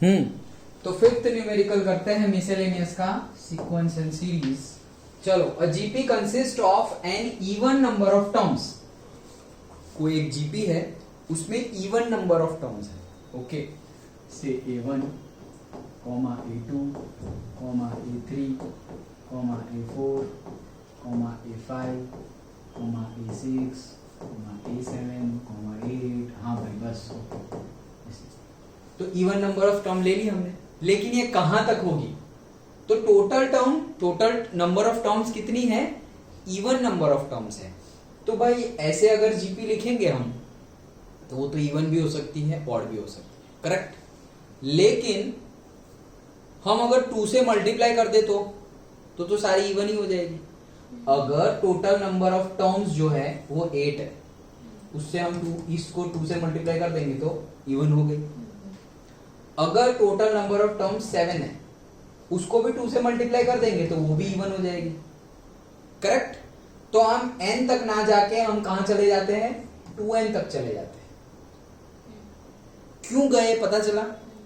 तो fifth numerical करते हैं मिसेलेनियस का सीक्वेंस एंड सीरीज। चलो, a GP consist of an even number of terms. कोई एक जीपी है, उसमें इवन नंबर ऑफ टर्म्स है। Okay, say A1, A2, A3, A4, A5, A6, A7, A8। हाँ भाई, बस। तो इवन नंबर ऑफ टर्म ले ली हमने, लेकिन ये कहां तक होगी? तो टोटल नंबर ऑफ टर्म्स कितनी है? इवन नंबर ऑफ टर्म्स है। तो भाई ऐसे अगर जीपी लिखेंगे हम, तो वो तो इवन भी हो सकती है, ऑड भी हो सकती है, करेक्ट। लेकिन हम अगर 2 से मल्टीप्लाई कर दे तो सारी इवन ही हो जाएगी। अगर टोटल नंबर ऑफ टर्म्स जो है वो 8 है, उससे हम इसको 2 से मल्टीप्लाई कर देंगे तो इवन हो गई। अगर टोटल नंबर ऑफ टर्म्स 7 है, उसको भी 2 से मल्टीप्लाई कर देंगे तो वो भी इवन हो जाएगी, करेक्ट। तो हम n तक ना जाके हम कहां चले जाते हैं? 2n तक चले जाते हैं। क्यों गए पता चला?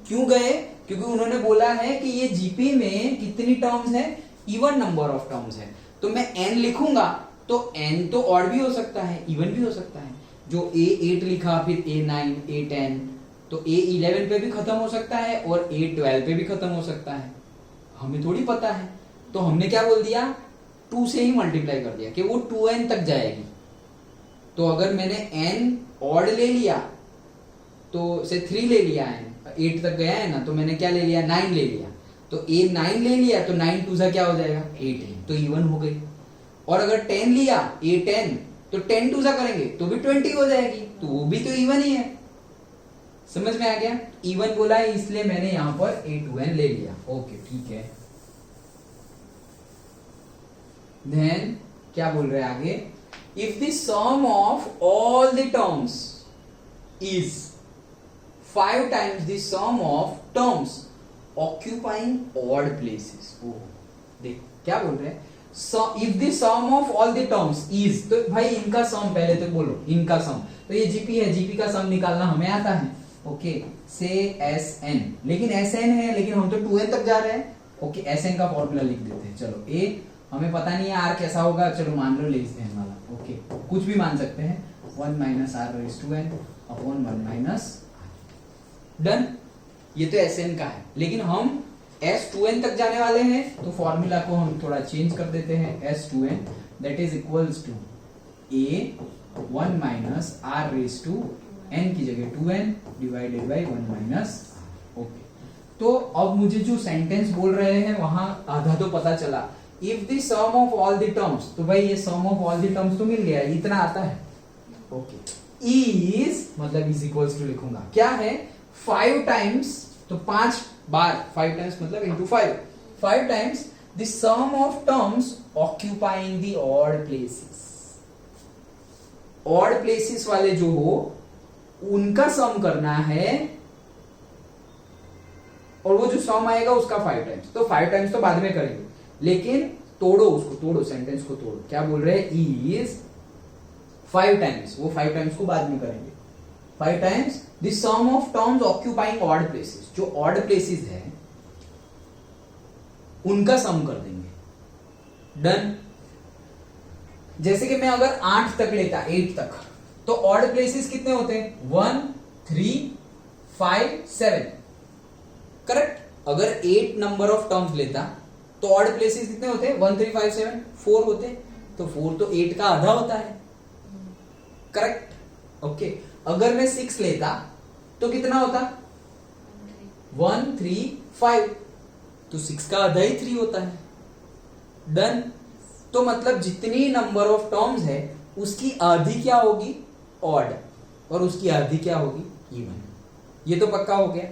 क्यों गए? क्योंकि उन्होंने बोला है कि ये जीपी में कितनी टर्म्स है? इवन नंबर ऑफ टर्म्स है। तो मैं n लिखूंगा तो n तो ऑड भी हो सकता है, इवन भी हो सकता है। जो A8 लिखा, फिर A9, A10, तो A11 पे भी खत्म हो सकता है और A12 पे भी खत्म हो सकता है। हमें थोड़ी पता है, तो हमने क्या बोल दिया? 2 से ही मल्टीप्लाई कर दिया कि वो 2n तक जाएगी। तो अगर मैंने n ऑड ले लिया, तो से 3 ले लिया है, 8 तक गया है ना, तो मैंने क्या ले लिया? 9 ले लिया। तो A9 ले लिया तो 9 2 सा क्या हो जाएगा? 18, तो इवन हो गई। और अगर 10 लिया, A10, तो 10 2 सा करेंगे तो भी 20 हो जाएगी, तो वो भी तो इवन ही है। समझ में आ गया? इवन बोला है इसलिए मैंने यहां पर A2n ले लिया। ओके, ठीक है। देन क्या बोल रहे हैं आगे? If the sum of all the terms is 5 times the sum of terms occupying odd places। देख क्या बोल रहे हैं? If the sum of all the terms is, तो भाई इनका सम पहले तो बोलो, इनका सम। तो ये जीपी है, जीपी का सम निकालना हमें आता है। ओके, से Sn, लेकिन Sn है, लेकिन हम तो 2n तक जा रहे हैं। ओके, Sn का फॉर्मूला लिख देते हैं। चलो, A हमें पता नहीं है R कैसा होगा, चलो मान लो लेते हैं वाला। ओके, कुछ भी मान सकते हैं, 1 - r⁻n अपॉन 1 - डन। ये तो Sn का है, लेकिन हम S2n तक जाने वाले हैं, तो फॉर्मूला को हम थोड़ा चेंज कर देते हैं। S2n that is equals to A 1 - r⁻n की जगह 2n डिवाइडेड बाई 1 - ओके। तो अब मुझे जो सेंटेंस बोल रहे हैं वहां आधा तो पता चला। If the sum of all the terms, तो भाई ये sum of all the terms तो मिल गया, इतना आता है। ओके, इज मतलब इज इक्वल्स टू लिखूंगा, क्या है? 5 टाइम्स, तो 5 बार, 5 टाइम्स मतलब into 5 times the sum of terms occupying the odd places. Odd places वाले जो हो उनका सम करना है, और वो जो सम आएगा उसका 5 टाइम्स। तो 5 टाइम्स तो बाद में करेंगे, लेकिन तोड़ो उसको, तोड़ो सेंटेंस को तोड़ो। क्या बोल रहे हैं? इज 5 टाइम्स, वो 5 टाइम्स को बाद में करेंगे। 5 times the sum of terms occupying odd places, जो ऑड प्लेसेस है उनका सम कर देंगे। डन। जैसे कि मैं अगर 8 तक लेता, 8 तक, तो ऑड प्लेसेस कितने होते हैं? 1 3 5 7, करेक्ट। अगर 8 नंबर ऑफ टर्म्स लेता तो ऑड प्लेसेस कितने होते हैं? 1 3 5 7 4 होते। तो 4 तो 8 का आधा होता है, करेक्ट। ओके, अगर मैं 6 लेता तो कितना होता? 1 3 5, तो 6 का आधा ही 3 होता है। डन। तो मतलब जितनी नंबर ऑफ टर्म्स है उसकी आधी क्या होगी? ऑड, और उसकी आधी क्या होगी? इवन। ये तो पक्का हो गया।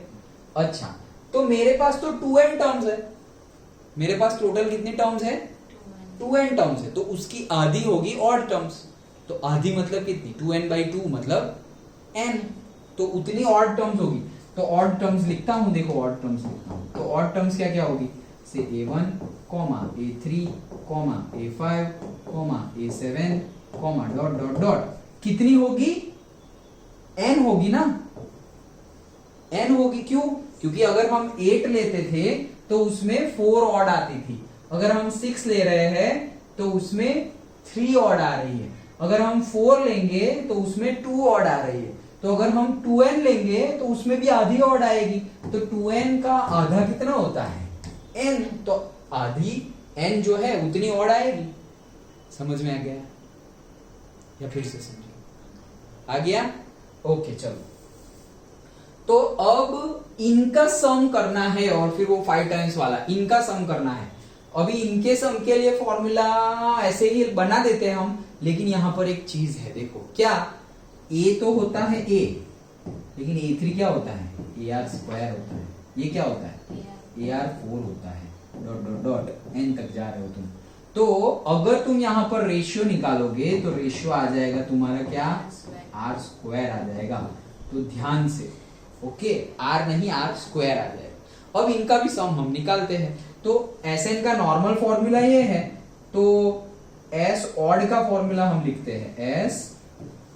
अच्छा, तो मेरे पास तो 2n टर्म्स है, मेरे पास टोटल कितनी टर्म्स है? 2n टर्म्स है, तो उसकी आधी होगी ऑड टर्म्स। तो आधी मतलब कितनी? 2n/2 मतलब n, तो उतनी ऑड टर्म्स होगी। तो ऑड टर्म्स लिखता हूं, देखो ऑड टर्म्स लिखता हूं, तो ऑड टर्म्स क्या क्या होगी? से A1, A3, A5, A7, dot dot dot, कितनी होगी? n होगी ना, n होगी। क्यों? क्योंकि अगर हम 8 लेते थे तो उसमें 4 ऑड आती थी, अगर हम 6 ले रहे हैं तो उसमें 3 ऑड आ रही है, अगर हम 4 लेंगे तो उसमें 2 ऑड आ रही है, तो अगर हम 2n लेंगे तो उसमें भी आधी ऑड आएगी। तो 2n का आधा कितना होता है? n, तो आधी n जो है उतनी ऑड आएगी। समझ में आ गया या फिर से समझिए? आ गया? ओके चलो। तो अब इनका सम करना है और फिर वो 5 टाइम्स वाला इनका सम करना है। अभी इनके सम के लिए फॉर्मूला ऐसे ही बना देते हैं हम, लेकिन यहां पर एक चीज है, देखो क्या, a तो होता है a, लेकिन a3 क्या होता है? ar² होता है। ये क्या होता है? ar4 होता है। डॉट डॉट डॉट n तक जा रहे हो तुम। तो अगर तुम यहां पर रेशियो निकालोगे तो रेशियो आ जाएगा तुम्हारा क्या? r² आ जाएगा। तो ध्यान से, ओके, r नहीं r² आ जाएगा। अब इनका भी सम हम निकालते हैं। तो Sn का नॉर्मल फॉर्मूला ये है, तो S ऑड का फॉर्मूला हम लिखते हैं। S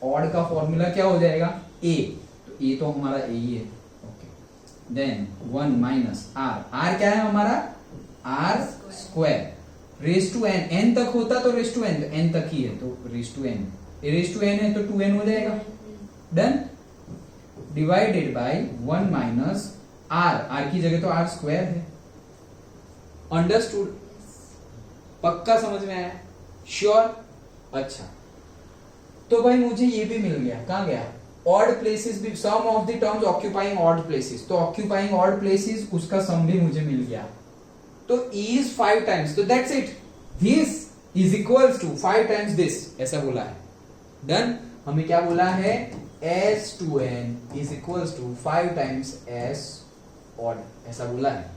ऑड का फॉर्मूला क्या हो जाएगा? A, तो A तो हमारा A ही है। Okay, then 1 minus R, R क्या है हमारा? R², race to n, n तक होता तो रेस टू n, तो n तक ही है तो raise to n, raise to n है तो 2n हो जाएगा। Done, divided by 1 minus R, R की जगह तो R² है। अंडरस्टूड? पक्का समझ में आया? श्योर? अच्छा, तो भाई मुझे ये भी मिल गया। कहां गया? ऑड प्लेसेस भी, sum of the terms occupying odd places, तो ऑक्यूपाइंग ऑड प्लेसेस उसका सम भी मुझे मिल गया। तो इज 5 टाइम्स, तो that's it, this is equals to 5 times this, ऐसा बोला है। डन, हमें क्या बोला है? S2n is equals to 5 times S odd, ऐसा बोला है।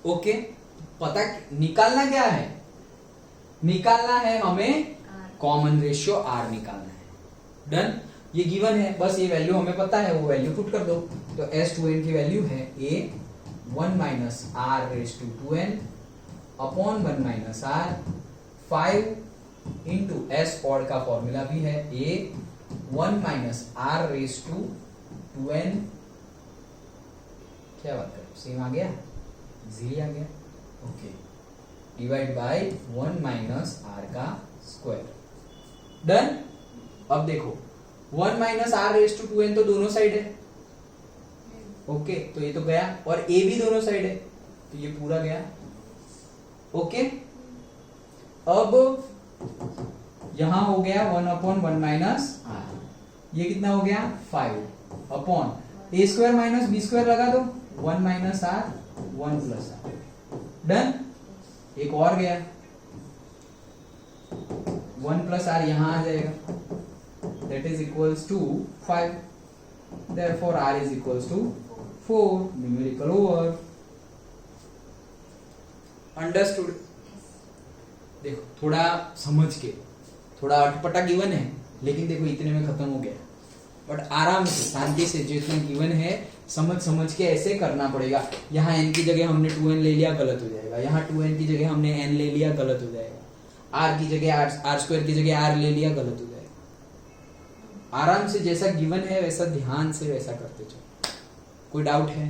ओके, पता निकालना क्या है? निकालना है हमें कॉमन रेशियो R निकालना है। डन, ये गिवन है, बस ये वैल्यू हमें पता है, वो वैल्यू पुट कर दो। तो S2n की वैल्यू है a 1 minus R raise to 2n upon 1 minus R 5 into S odd का फॉर्मूला भी है a 1 minus R raise to 2n, क्या बात कर, सेम आ गया, इजीली आ गया। Okay, divide by 1 minus R का स्क्वायर। डन, अब देखो 1 minus R raise to 2n तो दोनों साइड है। ओके, तो ये तो गया, और a भी दोनों साइड है, तो ये पूरा गया। ओके, अब यहां हो गया 1 अपॉन 1 माइनस R, ये कितना हो गया? 5 अपॉन a² माइनस b² लगा दो, 1 minus R 1 plus R। Done, एक और गया, 1 प्लस R यहां आ जाएगा, that is equals to 5, therefore R is equals to 4, numerical over। Understood? देखो थोड़ा समझ के, थोड़ा अटपटा गिवन है, लेकिन देखो इतने में खत्म हो गया। बट आराम से, शांति से, जितना गिवन है समझ के ऐसे करना पड़ेगा। यहाँ n की जगह हमने 2n ले लिया, गलत हो जाएगा। यहाँ 2n की जगह हमने n ले लिया, गलत हो जाएगा। r की जगह r² की जगह r ले लिया, गलत हो जाएगा। आराम से, जैसा गिवन है वैसा ध्यान से वैसा करते चलो। कोई डाउट है?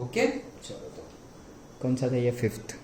ओके चलो, तो कौन सा था ये? 5th।